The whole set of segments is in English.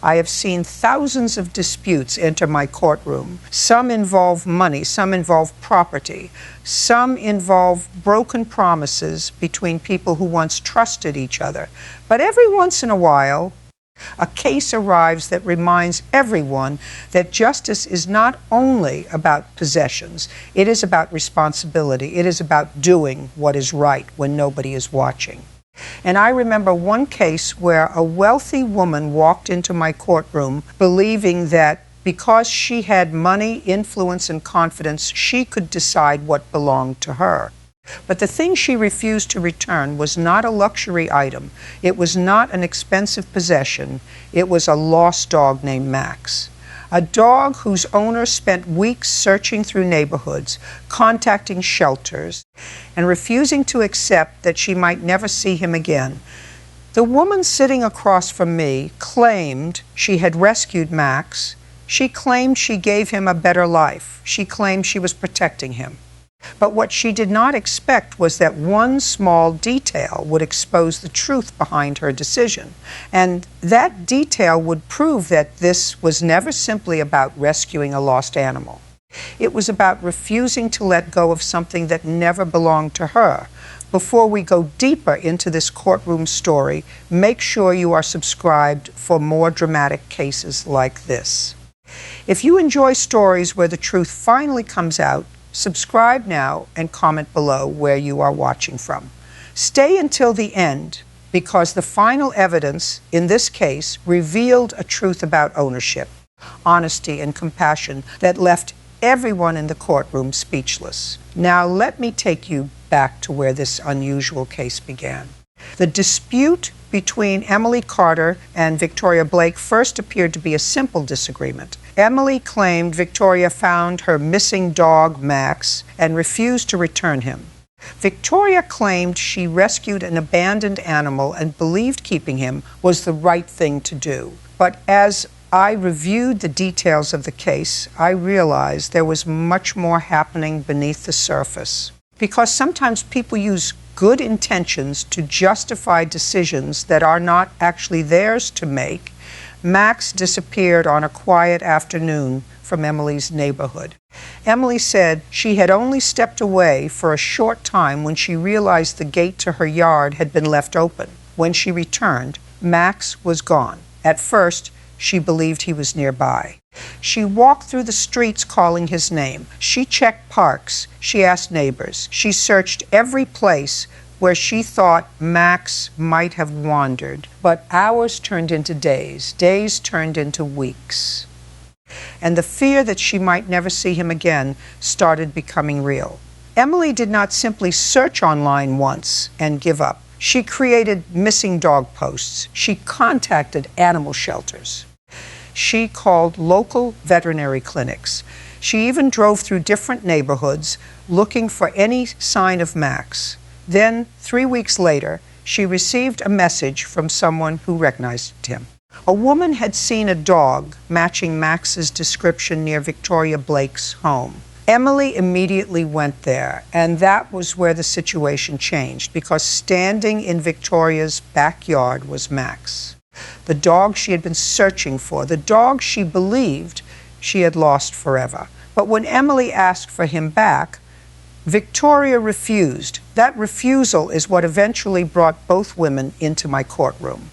I have seen thousands of disputes enter my courtroom. Some involve money, some involve property, some involve broken promises between people who once trusted each other. But every once in a while, a case arrives that reminds everyone that justice is not only about possessions, it is about responsibility. It is about doing what is right when nobody is watching. And I remember one case where a wealthy woman walked into my courtroom believing that because she had money, influence, and confidence, she could decide what belonged to her. But the thing she refused to return was not a luxury item. It was not an expensive possession. It was a lost dog named Max. A dog whose owner spent weeks searching through neighborhoods, contacting shelters, and refusing to accept that she might never see him again. The woman sitting across from me claimed she had rescued Max. She claimed she gave him a better life. She claimed she was protecting him. But what she did not expect was that one small detail would expose the truth behind her decision. And that detail would prove that this was never simply about rescuing a lost animal. It was about refusing to let go of something that never belonged to her. Before we go deeper into this courtroom story, make sure you are subscribed for more dramatic cases like this. If you enjoy stories where the truth finally comes out, subscribe now and comment below where you are watching from. Stay until the end because the final evidence in this case revealed a truth about ownership, honesty, and compassion that left everyone in the courtroom speechless. Now let me take you back to where this unusual case began. The dispute between Emily Carter and Victoria Blake first appeared to be a simple disagreement. Emily claimed Victoria found her missing dog, Max, and refused to return him. Victoria claimed she rescued an abandoned animal and believed keeping him was the right thing to do. But as I reviewed the details of the case, I realized there was much more happening beneath the surface. Because sometimes people use good intentions to justify decisions that are not actually theirs to make, Max disappeared on a quiet afternoon from Emily's neighborhood. Emily said she had only stepped away for a short time when she realized the gate to her yard had been left open. When she returned, Max was gone. At first, she believed he was nearby. She walked through the streets calling his name. She checked parks. She asked neighbors. She searched every place where she thought Max might have wandered. But hours turned into days. Days turned into weeks. And the fear that she might never see him again started becoming real. Emily did not simply search online once and give up. She created missing dog posts. She contacted animal shelters. She called local veterinary clinics. She even drove through different neighborhoods looking for any sign of Max. Then, 3 weeks later, she received a message from someone who recognized him. A woman had seen a dog matching Max's description near Victoria Blake's home. Emily immediately went there, and that was where the situation changed, because standing in Victoria's backyard was Max, the dog she had been searching for, the dog she believed she had lost forever. But when Emily asked for him back, Victoria refused. That refusal is what eventually brought both women into my courtroom.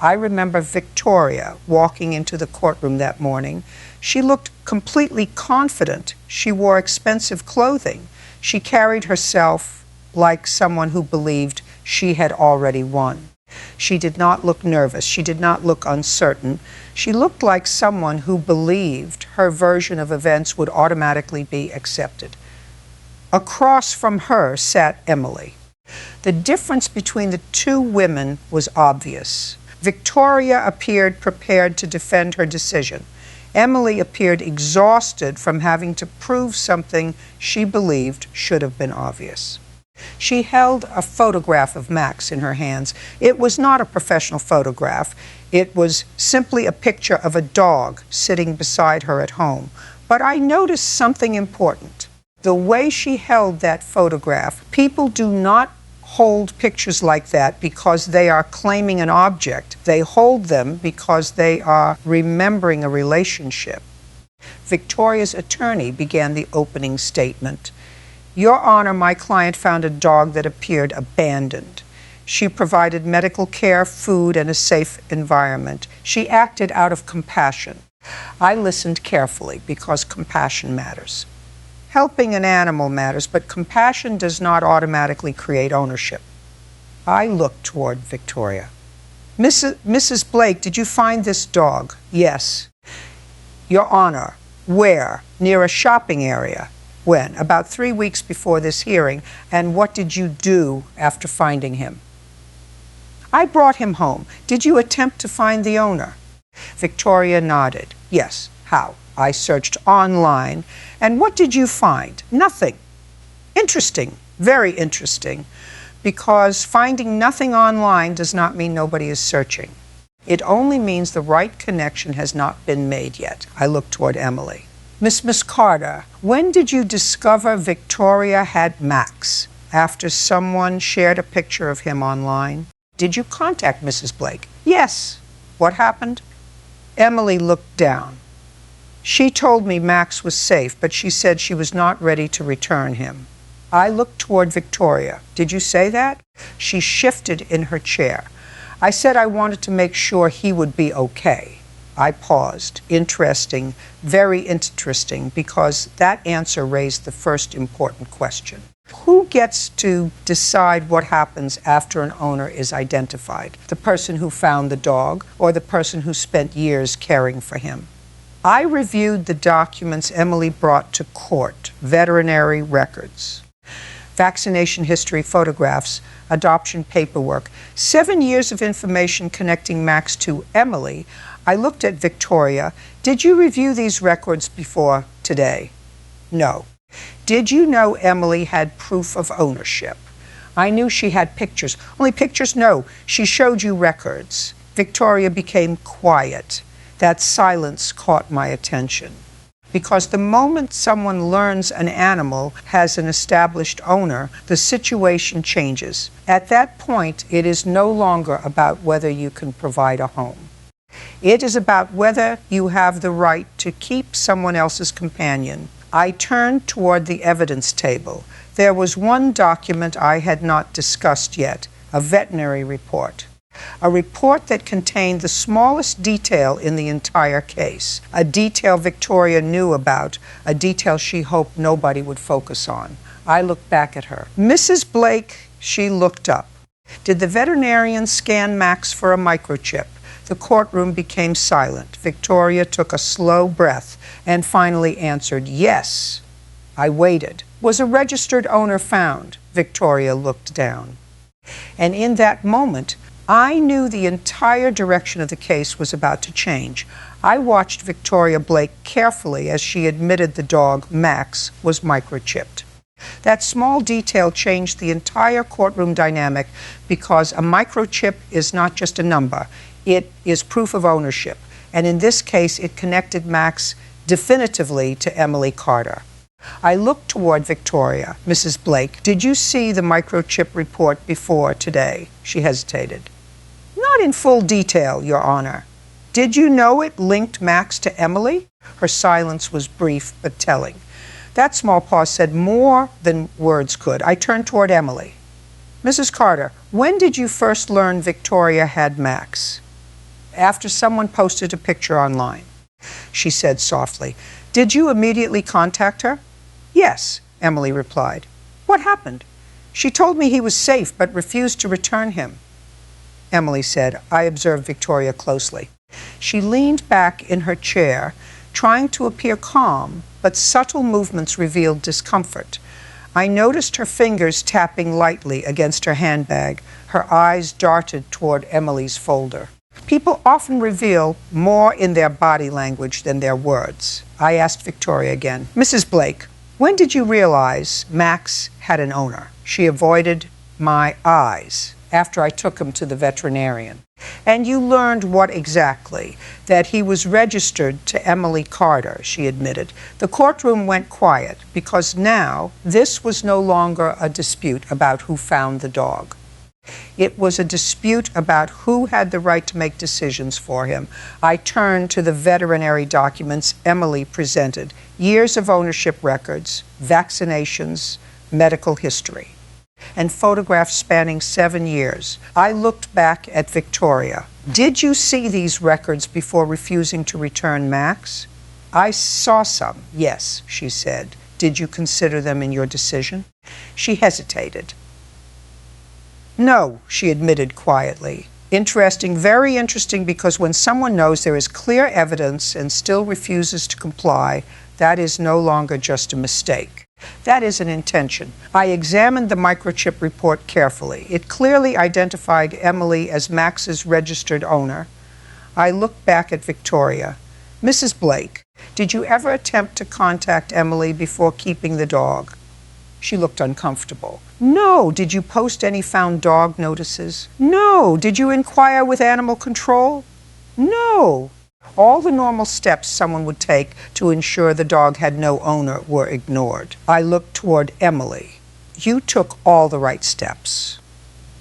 I remember Victoria walking into the courtroom that morning. She looked completely confident. She wore expensive clothing. She carried herself like someone who believed she had already won. She did not look nervous. She did not look uncertain. She looked like someone who believed her version of events would automatically be accepted. Across from her sat Emily. The difference between the two women was obvious. Victoria appeared prepared to defend her decision. Emily appeared exhausted from having to prove something she believed should have been obvious. She held a photograph of Max in her hands. It was not a professional photograph. It was simply a picture of a dog sitting beside her at home. But I noticed something important. The way she held that photograph, people do not hold pictures like that because they are claiming an object. They hold them because they are remembering a relationship. Victoria's attorney began the opening statement. Your Honor, my client found a dog that appeared abandoned. She provided medical care, food, and a safe environment. She acted out of compassion. I listened carefully because compassion matters. Helping an animal matters, but compassion does not automatically create ownership. I looked toward Victoria. Mrs. Blake, did you find this dog? Yes. Your Honor, where? Near a shopping area. When? About 3 weeks before this hearing. And what did you do after finding him? I brought him home. Did you attempt to find the owner? Victoria nodded. Yes. How? I searched online. And what did you find? Nothing. Interesting. Very interesting. Because finding nothing online does not mean nobody is searching. It only means the right connection has not been made yet. I looked toward Emily. Miss Carter, when did you discover Victoria had Max? After someone shared a picture of him online? Did you contact Mrs. Blake? Yes. What happened? Emily looked down. She told me Max was safe, but she said she was not ready to return him. I looked toward Victoria. Did you say that? She shifted in her chair. I said I wanted to make sure he would be okay. I paused. Interesting, very interesting, because that answer raised the first important question. Who gets to decide what happens after an owner is identified? The person who found the dog or the person who spent years caring for him? I reviewed the documents Emily brought to court, veterinary records, vaccination history photographs, adoption paperwork, 7 years of information connecting Max to Emily. I looked at Victoria. Did you review these records before today? No. Did you know Emily had proof of ownership? I knew she had pictures. Only pictures? No. She showed you records. Victoria became quiet. That silence caught my attention. Because the moment someone learns an animal has an established owner, the situation changes. At that point, it is no longer about whether you can provide a home. It is about whether you have the right to keep someone else's companion. I turned toward the evidence table. There was one document I had not discussed yet, a veterinary report. A report that contained the smallest detail in the entire case, a detail Victoria knew about, a detail she hoped nobody would focus on. I looked back at her. Mrs. Blake, she looked up. Did the veterinarian scan Max for a microchip? The courtroom became silent. Victoria took a slow breath and finally answered, yes. I waited. Was a registered owner found? Victoria looked down. And in that moment, I knew the entire direction of the case was about to change. I watched Victoria Blake carefully as she admitted the dog, Max, was microchipped. That small detail changed the entire courtroom dynamic because a microchip is not just a number. It is proof of ownership. And in this case, it connected Max definitively to Emily Carter. I looked toward Victoria. Mrs. Blake, did you see the microchip report before today? She hesitated. Not in full detail, Your Honor. Did you know it linked Max to Emily? Her silence was brief but telling. That small pause said more than words could. I turned toward Emily. Mrs. Carter, when did you first learn Victoria had Max? After someone posted a picture online. She said softly. Did you immediately contact her? Yes, Emily replied. What happened? She told me he was safe but refused to return him. Emily said. I observed Victoria closely. She leaned back in her chair, trying to appear calm, but subtle movements revealed discomfort. I noticed her fingers tapping lightly against her handbag. Her eyes darted toward Emily's folder. People often reveal more in their body language than their words. I asked Victoria again. Mrs. Blake, when did you realize Max had an owner? She avoided my eyes. After I took him to the veterinarian. And you learned what exactly? That he was registered to Emily Carter, she admitted. The courtroom went quiet because now this was no longer a dispute about who found the dog. It was a dispute about who had the right to make decisions for him. I turned to the veterinary documents Emily presented, years of ownership records, vaccinations, medical history, and photographs spanning 7 years. I looked back at Victoria. Did you see these records before refusing to return Max? I saw some, yes, she said. Did you consider them in your decision? She hesitated. No, she admitted quietly. Interesting, very interesting, because when someone knows there is clear evidence and still refuses to comply, that is no longer just a mistake. That is an intention. I examined the microchip report carefully. It clearly identified Emily as Max's registered owner. I looked back at Victoria. Mrs. Blake, did you ever attempt to contact Emily before keeping the dog? She looked uncomfortable. No. Did you post any found dog notices? No. Did you inquire with animal control? No. All the normal steps someone would take to ensure the dog had no owner were ignored. I looked toward Emily. You took all the right steps.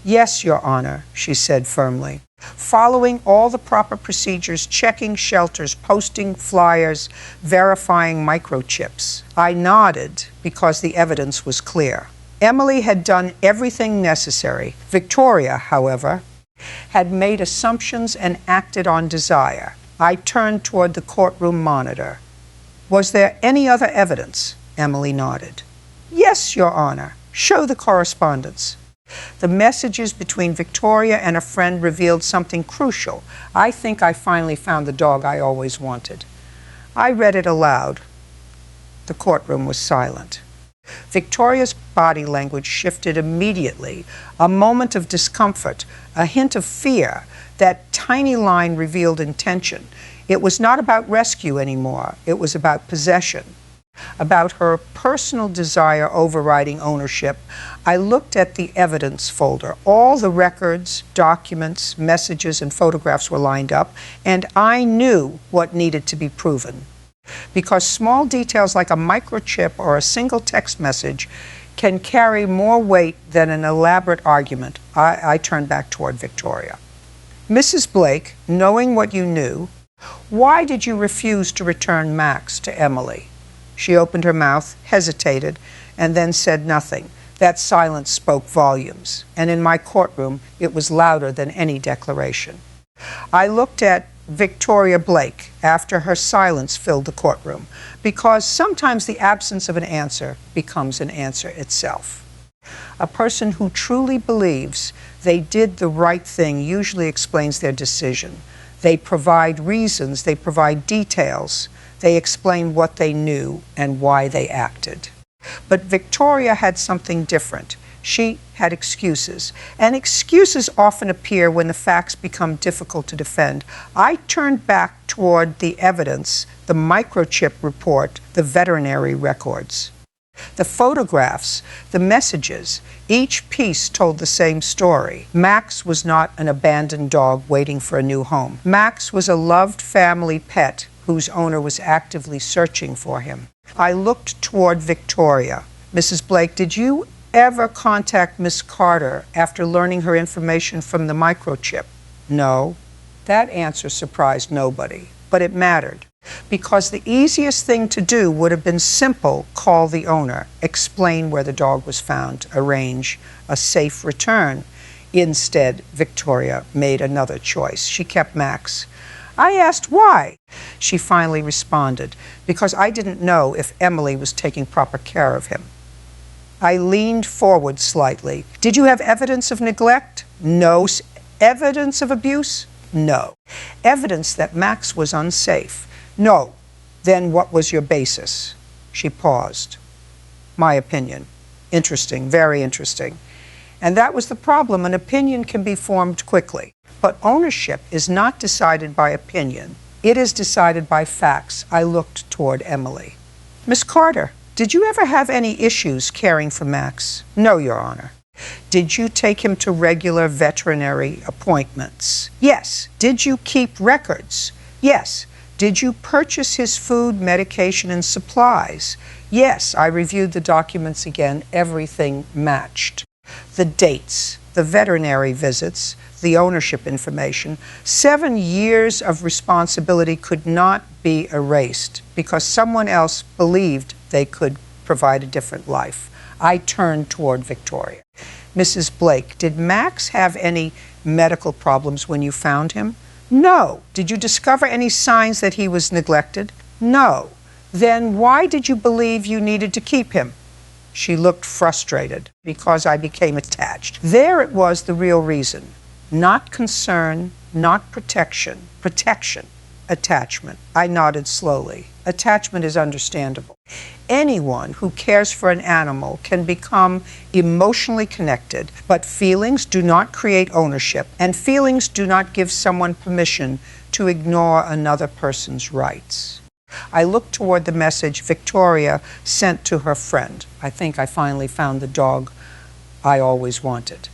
Yes, Your Honor, she said firmly. Following all the proper procedures, checking shelters, posting flyers, verifying microchips. I nodded because the evidence was clear. Emily had done everything necessary. Victoria, however, had made assumptions and acted on desire. I turned toward the courtroom monitor. Was there any other evidence? Emily nodded. Yes, Your Honor. Show the correspondence. The messages between Victoria and a friend revealed something crucial. I think I finally found the dog I always wanted. I read it aloud. The courtroom was silent. Victoria's body language shifted immediately. A moment of discomfort, a hint of fear. That tiny line revealed intention. It was not about rescue anymore. It was about possession, about her personal desire overriding ownership. I looked at the evidence folder. All the records, documents, messages, and photographs were lined up, and I knew what needed to be proven. Because small details like a microchip or a single text message can carry more weight than an elaborate argument, I turned back toward Victoria. Mrs. Blake, knowing what you knew, why did you refuse to return Max to Emily? She opened her mouth, hesitated, and then said nothing. That silence spoke volumes, and in my courtroom it was louder than any declaration. I looked at Victoria Blake after her silence filled the courtroom, because sometimes the absence of an answer becomes an answer itself. A person who truly believes they did the right thing usually explains their decision. They provide reasons, they provide details, they explain what they knew and why they acted. But Victoria had something different. She had excuses, and excuses often appear when the facts become difficult to defend. I turned back toward the evidence, the microchip report, the veterinary records. The photographs, the messages, each piece told the same story. Max was not an abandoned dog waiting for a new home. Max was a loved family pet whose owner was actively searching for him. I looked toward Victoria. Mrs. Blake, did you ever contact Miss Carter after learning her information from the microchip? No. That answer surprised nobody, but it mattered. Because the easiest thing to do would have been simple: call the owner, explain where the dog was found, arrange a safe return. Instead, Victoria made another choice. She kept Max. I asked why. She finally responded, because I didn't know if Emily was taking proper care of him. I leaned forward slightly. Did you have evidence of neglect? No. Evidence of abuse? No. Evidence that Max was unsafe? No. Then what was your basis? She paused. My opinion. Interesting, very interesting. And that was the problem. An opinion can be formed quickly. But ownership is not decided by opinion. It is decided by facts. I looked toward Emily. Miss Carter, did you ever have any issues caring for Max? No, Your Honor. Did you take him to regular veterinary appointments? Yes. Did you keep records? Yes. Did you purchase his food, medication, and supplies? Yes. I reviewed the documents again. Everything matched. The dates, the veterinary visits, the ownership information. 7 years of responsibility could not be erased because someone else believed they could provide a different life. I turned toward Victoria. Mrs. Blake, did Max have any medical problems when you found him? No. Did you discover any signs that he was neglected? No. Then why did you believe you needed to keep him? She looked frustrated because I became attached. There it was, the real reason. Not concern, not protection. Protection. Attachment. I nodded slowly. Attachment is understandable. Anyone who cares for an animal can become emotionally connected, but feelings do not create ownership, and feelings do not give someone permission to ignore another person's rights. I looked toward the message Victoria sent to her friend. I think I finally found the dog I always wanted.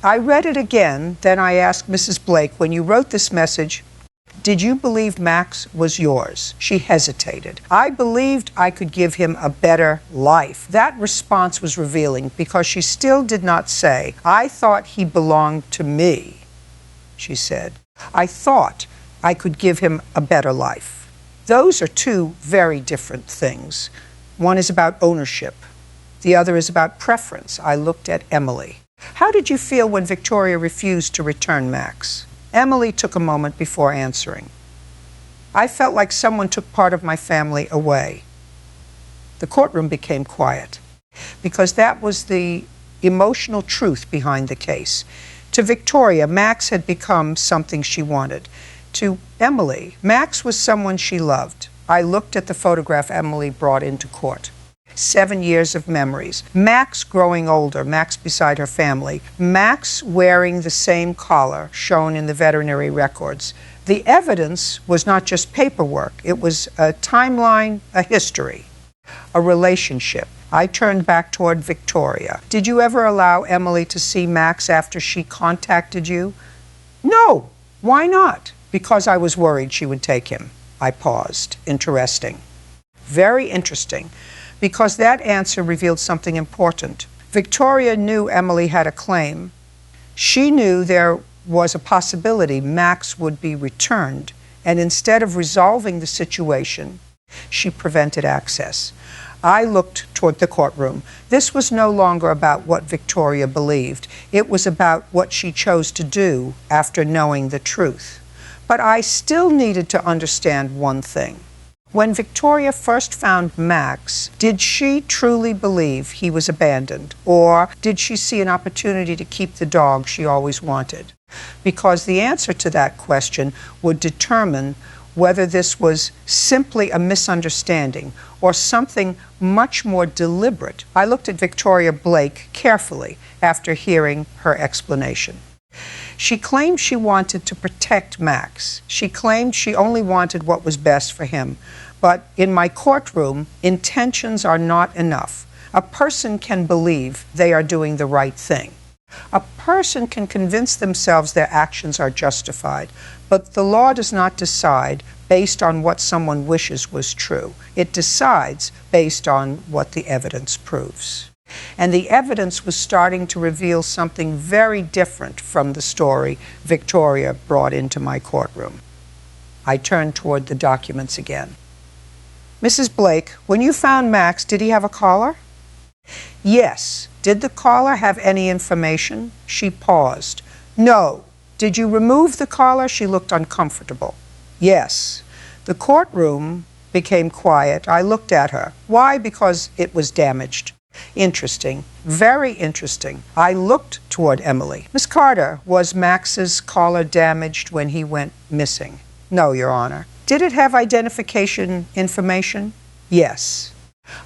I read it again, then I asked Mrs. Blake, when you wrote this message, did you believe Max was yours? She hesitated. I believed I could give him a better life. That response was revealing because she still did not say, I thought he belonged to me, she said. I thought I could give him a better life. Those are two very different things. One is about ownership. The other is about preference. I looked at Emily. How did you feel when Victoria refused to return Max? Emily took a moment before answering. I felt like someone took part of my family away. The courtroom became quiet because that was the emotional truth behind the case. To Victoria, Max had become something she wanted. To Emily, Max was someone she loved. I looked at the photograph Emily brought into court. 7 years of memories. Max growing older, Max beside her family. Max wearing the same collar shown in the veterinary records. The evidence was not just paperwork. It was a timeline, a history, a relationship. I turned back toward Victoria. Did you ever allow Emily to see Max after she contacted you? No. Why not? Because I was worried she would take him. I paused. Interesting. Very interesting. Because that answer revealed something important. Victoria knew Emily had a claim. She knew there was a possibility Max would be returned, and instead of resolving the situation, she prevented access. I looked toward the courtroom. This was no longer about what Victoria believed. It was about what she chose to do after knowing the truth. But I still needed to understand one thing. When Victoria first found Max, did she truly believe he was abandoned, or did she see an opportunity to keep the dog she always wanted? Because the answer to that question would determine whether this was simply a misunderstanding or something much more deliberate. I looked at Victoria Blake carefully after hearing her explanation. She claimed she wanted to protect Max. She claimed she only wanted what was best for him. But in my courtroom, intentions are not enough. A person can believe they are doing the right thing. A person can convince themselves their actions are justified, but the law does not decide based on what someone wishes was true. It decides based on what the evidence proves. And the evidence was starting to reveal something very different from the story Victoria brought into my courtroom. I turned toward the documents again. Mrs. Blake, when you found Max, did he have a collar? Yes. Did the collar have any information? She paused. No. Did you remove the collar? She looked uncomfortable. Yes. The courtroom became quiet. I looked at her. Why? Because it was damaged. Interesting. Very interesting. I looked toward Emily. Miss Carter, was Max's collar damaged when he went missing? No, Your Honor. Did it have identification information? Yes.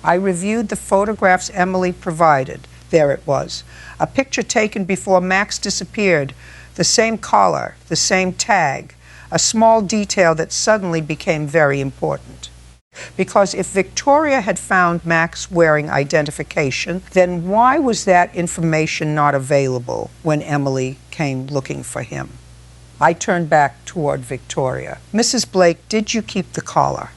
I reviewed the photographs Emily provided. There it was. A picture taken before Max disappeared. The same collar, the same tag. A small detail that suddenly became very important. Because if Victoria had found Max wearing identification, then why was that information not available when Emily came looking for him? I turned back toward Victoria. Mrs. Blake, did you keep the collar?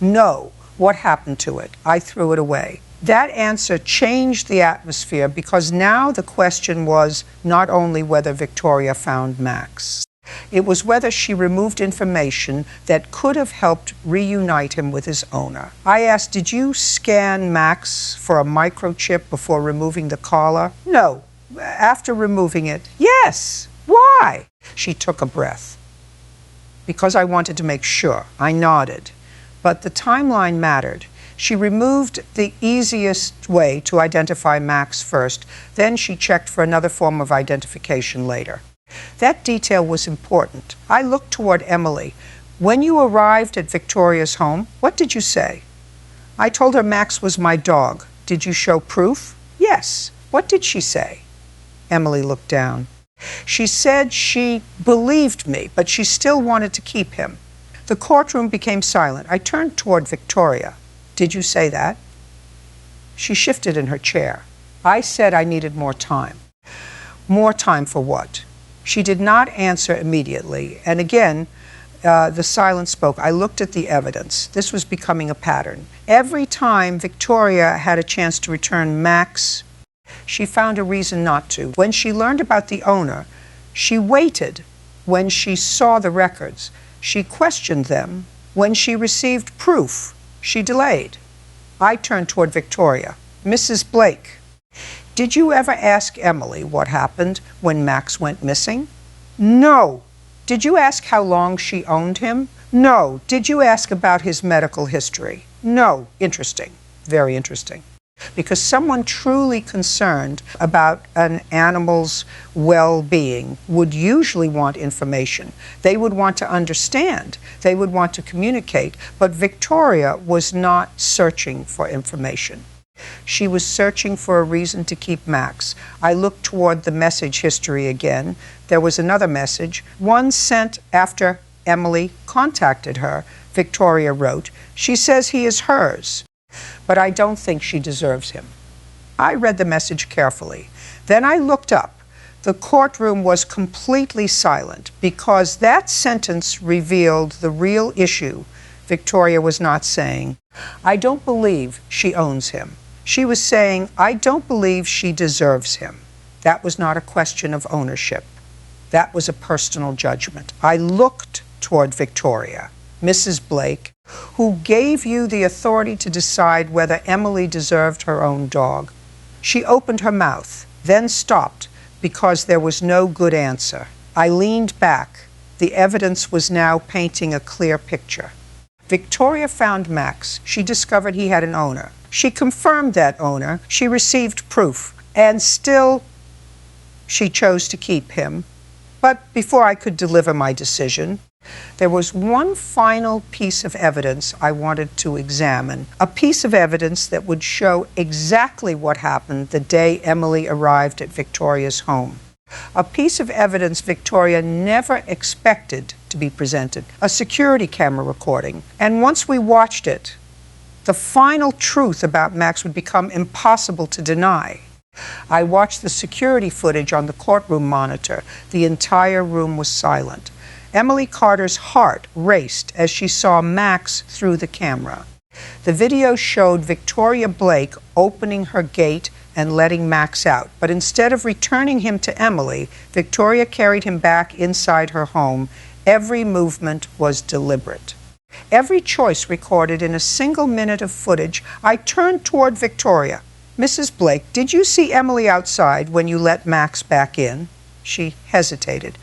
No. What happened to it? I threw it away. That answer changed the atmosphere because now the question was not only whether Victoria found Max. It was whether she removed information that could have helped reunite him with his owner. I asked, did you scan Max for a microchip before removing the collar? No. After removing it, yes. Why? She took a breath. Because I wanted to make sure. I nodded. But the timeline mattered. She removed the easiest way to identify Max first, then she checked for another form of identification later. That detail was important. I looked toward Emily. When you arrived at Victoria's home, what did you say? I told her Max was my dog. Did you show proof? Yes. What did she say? Emily looked down. She said she believed me, but she still wanted to keep him. The courtroom became silent. I turned toward Victoria. Did you say that? She shifted in her chair. I said I needed more time. More time for what? She did not answer immediately, and again, the silence spoke. I looked at the evidence. This was becoming a pattern. Every time Victoria had a chance to return Max, she found a reason not to. When she learned about the owner, she waited. When she saw the records, she questioned them. When she received proof, she delayed. I turned toward Victoria. Mrs. Blake, did you ever ask Emily what happened when Max went missing? No. Did you ask how long she owned him? No. Did you ask about his medical history? No. Interesting. Very interesting. Because someone truly concerned about an animal's well-being would usually want information. They would want to understand. They would want to communicate. But Victoria was not searching for information. She was searching for a reason to keep Max. I looked toward the message history again. There was another message, one sent after Emily contacted her. Victoria wrote, "She says he is hers, but I don't think she deserves him." I read the message carefully. Then I looked up. The courtroom was completely silent because that sentence revealed the real issue. Victoria was not saying, "I don't believe she owns him." She was saying, "I don't believe she deserves him." That was not a question of ownership. That was a personal judgment. I looked toward Victoria. Mrs. Blake, who gave you the authority to decide whether Emily deserved her own dog. She opened her mouth, then stopped because there was no good answer. I leaned back. The evidence was now painting a clear picture. Victoria found Max. She discovered he had an owner. She confirmed that owner. She received proof. And still, she chose to keep him. But before I could deliver my decision, there was one final piece of evidence I wanted to examine, a piece of evidence that would show exactly what happened the day Emily arrived at Victoria's home. A piece of evidence Victoria never expected to be presented, a security camera recording. And once we watched it, the final truth about Max would become impossible to deny. I watched the security footage on the courtroom monitor. The entire room was silent. Emily Carter's heart raced as she saw Max through the camera. The video showed Victoria Blake opening her gate and letting Max out. But instead of returning him to Emily, Victoria carried him back inside her home. Every movement was deliberate. Every choice recorded in a single minute of footage. I turned toward Victoria. "Mrs. Blake, did you see Emily outside when you let Max back in?" She hesitated.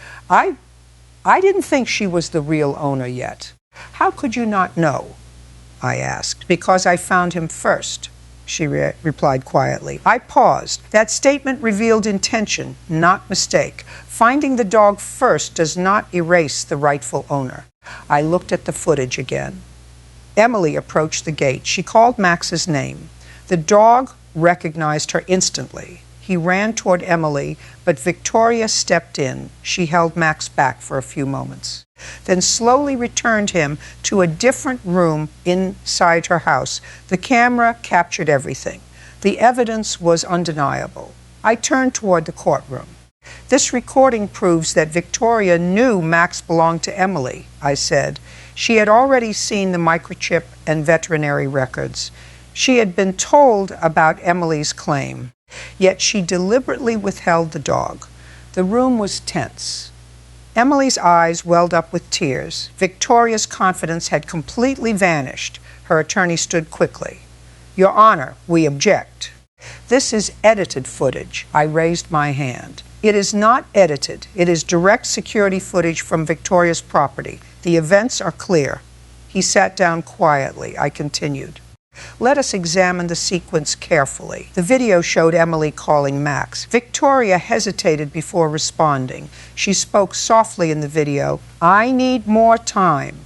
I didn't think she was the real owner yet." "How could you not know?" I asked. "Because I found him first," she replied quietly. I paused. That statement revealed intention, not mistake. Finding the dog first does not erase the rightful owner. I looked at the footage again. Emily approached the gate. She called Max's name. The dog recognized her instantly. He ran toward Emily, but Victoria stepped in. She held Max back for a few moments, then slowly returned him to a different room inside her house. The camera captured everything. The evidence was undeniable. I turned toward the courtroom. This recording proves that Victoria knew Max belonged to Emily, I said. She had already seen the microchip and veterinary records. She had been told about Emily's claim, yet she deliberately withheld the dog. The room was tense. Emily's eyes welled up with tears. Victoria's confidence had completely vanished. Her attorney stood quickly. "Your Honor, we object." "This is edited footage." I raised my hand. "It is not edited. It is direct security footage from Victoria's property. The events are clear." He sat down quietly. I continued. "Let us examine the sequence carefully." The video showed Emily calling Max. Victoria hesitated before responding. She spoke softly in the video, "I need more time."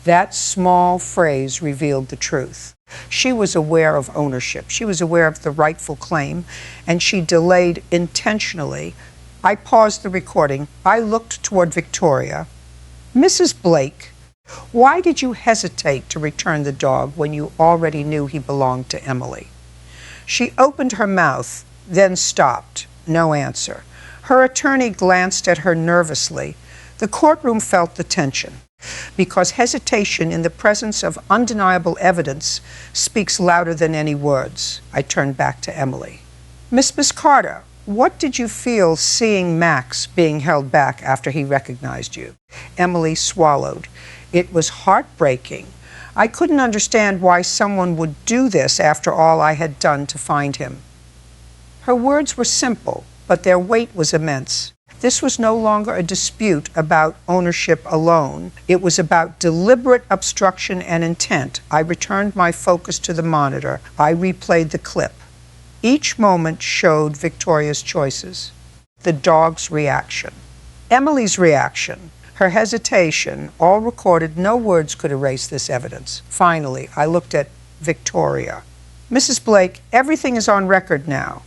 That small phrase revealed the truth. She was aware of ownership. She was aware of the rightful claim, and she delayed intentionally. I paused the recording. I looked toward Victoria. "Mrs. Blake, why did you hesitate to return the dog when you already knew he belonged to Emily?" She opened her mouth, then stopped. No answer. Her attorney glanced at her nervously. The courtroom felt the tension, because hesitation in the presence of undeniable evidence speaks louder than any words. I turned back to Emily. Miss Carter, what did you feel seeing Max being held back after he recognized you?" Emily swallowed. "It was heartbreaking. I couldn't understand why someone would do this after all I had done to find him." Her words were simple, but their weight was immense. This was no longer a dispute about ownership alone. It was about deliberate obstruction and intent. I returned my focus to the monitor. I replayed the clip. Each moment showed Victoria's choices. The dog's reaction. Emily's reaction. Her hesitation, all recorded. No words could erase this evidence. Finally, I looked at Victoria. "Mrs. Blake, everything is on record now."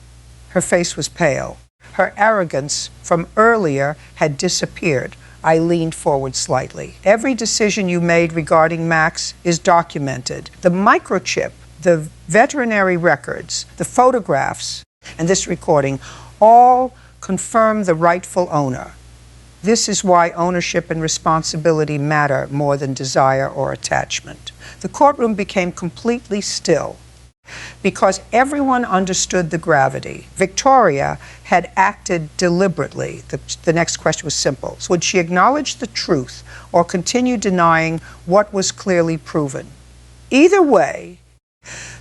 Her face was pale. Her arrogance from earlier had disappeared. I leaned forward slightly. "Every decision you made regarding Max is documented. The microchip, the veterinary records, the photographs, and this recording all confirm the rightful owner. This is why ownership and responsibility matter more than desire or attachment." The courtroom became completely still, because everyone understood the gravity. Victoria had acted deliberately. The next question was simple. Would she acknowledge the truth or continue denying what was clearly proven? Either way,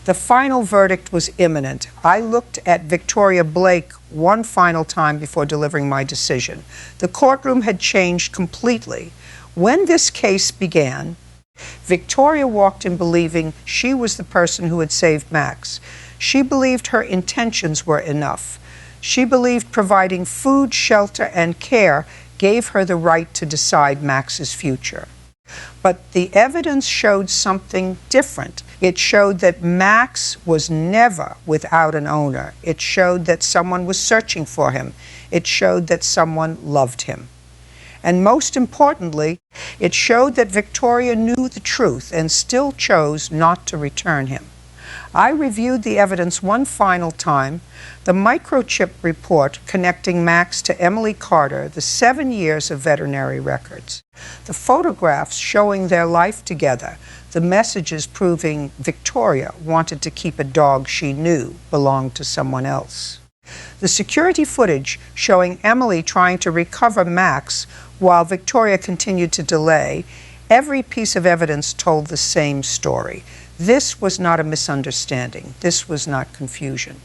the final verdict was imminent. I looked at Victoria Blake one final time before delivering my decision. The courtroom had changed completely. When this case began, Victoria walked in believing she was the person who had saved Max. She believed her intentions were enough. She believed providing food, shelter, and care gave her the right to decide Max's future. But the evidence showed something different. It showed that Max was never without an owner. It showed that someone was searching for him. It showed that someone loved him. And most importantly, it showed that Victoria knew the truth and still chose not to return him. I reviewed the evidence one final time. The microchip report connecting Max to Emily Carter, the 7 years of veterinary records, the photographs showing their life together, the messages proving Victoria wanted to keep a dog she knew belonged to someone else. The security footage showing Emily trying to recover Max while Victoria continued to delay. Every piece of evidence told the same story. This was not a misunderstanding. This was not confusion.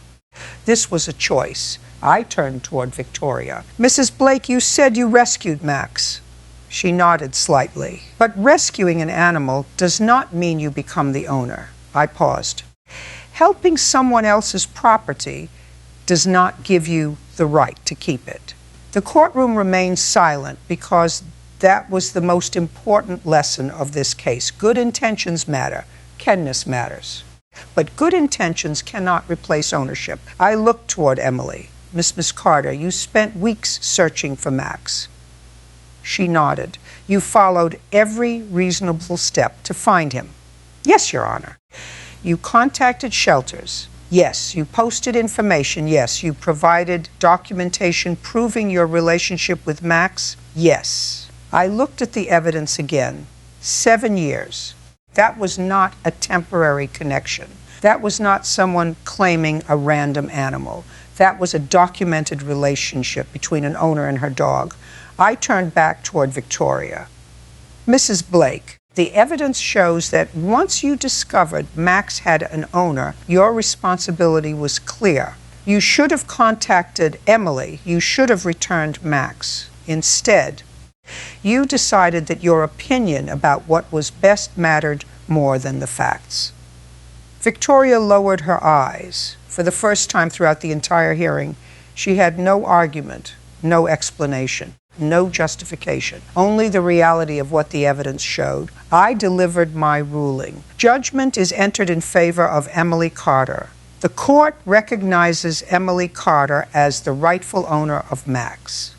This was a choice. I turned toward Victoria. "Mrs. Blake, you said you rescued Max." She nodded slightly. "But rescuing an animal does not mean you become the owner." I paused. "Helping someone else's property does not give you the right to keep it." The courtroom remained silent because that was the most important lesson of this case. Good intentions matter. Kindness matters. But good intentions cannot replace ownership. I looked toward Emily. Miss Carter, you spent weeks searching for Max. She nodded. You followed every reasonable step to find him. Yes, Your Honor. You contacted shelters. Yes. You posted information. Yes. You provided documentation proving your relationship with Max. Yes. I looked at the evidence again. 7 years. That was not a temporary connection. That was not someone claiming a random animal. That was a documented relationship between an owner and her dog. I turned back toward Victoria. Mrs. Blake, the evidence shows that once you discovered Max had an owner, your responsibility was clear. You should have contacted Emily. You should have returned Max. Instead, you decided that your opinion about what was best mattered more than the facts. Victoria lowered her eyes. For the first time throughout the entire hearing, she had no argument, no explanation, no justification, only the reality of what the evidence showed. I delivered my ruling. Judgment is entered in favor of Emily Carter. The court recognizes Emily Carter as the rightful owner of Max.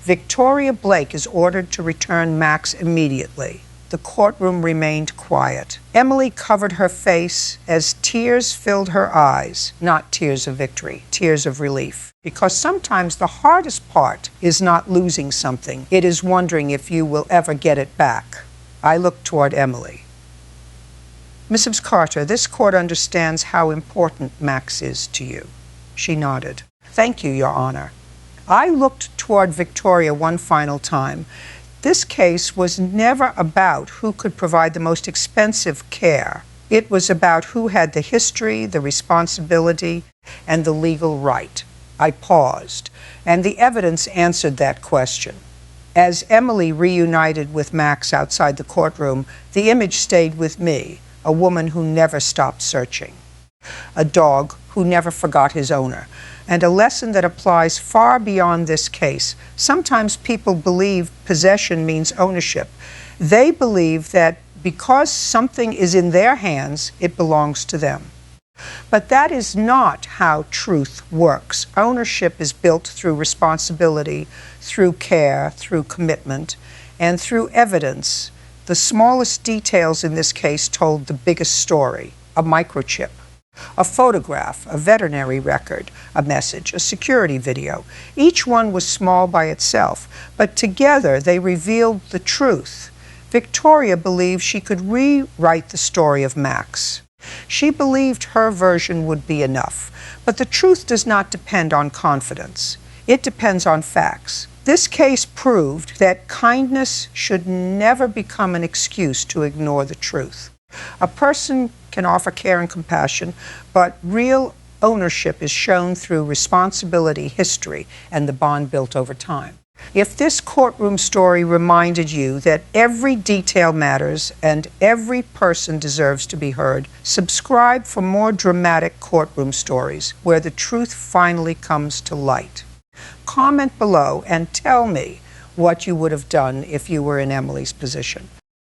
Victoria Blake is ordered to return Max immediately. The courtroom remained quiet. Emily covered her face as tears filled her eyes, not tears of victory, tears of relief. Because sometimes the hardest part is not losing something. It is wondering if you will ever get it back. I looked toward Emily. Mrs. Carter, this court understands how important Max is to you. She nodded. Thank you, Your Honor. I looked toward Victoria one final time. This case was never about who could provide the most expensive care. It was about who had the history, the responsibility, and the legal right. I paused, and the evidence answered that question. As Emily reunited with Max outside the courtroom, the image stayed with me, a woman who never stopped searching, a dog who never forgot his owner, and a lesson that applies far beyond this case. Sometimes people believe possession means ownership. They believe that because something is in their hands, it belongs to them. But that is not how truth works. Ownership is built through responsibility, through care, through commitment, and through evidence. The smallest details in this case told the biggest story: a microchip, a photograph, a veterinary record, a message, a security video. Each one was small by itself, but together they revealed the truth. Victoria believed she could rewrite the story of Max. She believed her version would be enough, but the truth does not depend on confidence. It depends on facts. This case proved that kindness should never become an excuse to ignore the truth. A person can offer care and compassion, but real ownership is shown through responsibility, history, and the bond built over time. If this courtroom story reminded you that every detail matters and every person deserves to be heard, subscribe for more dramatic courtroom stories where the truth finally comes to light. Comment below and tell me what you would have done if you were in Emily's position.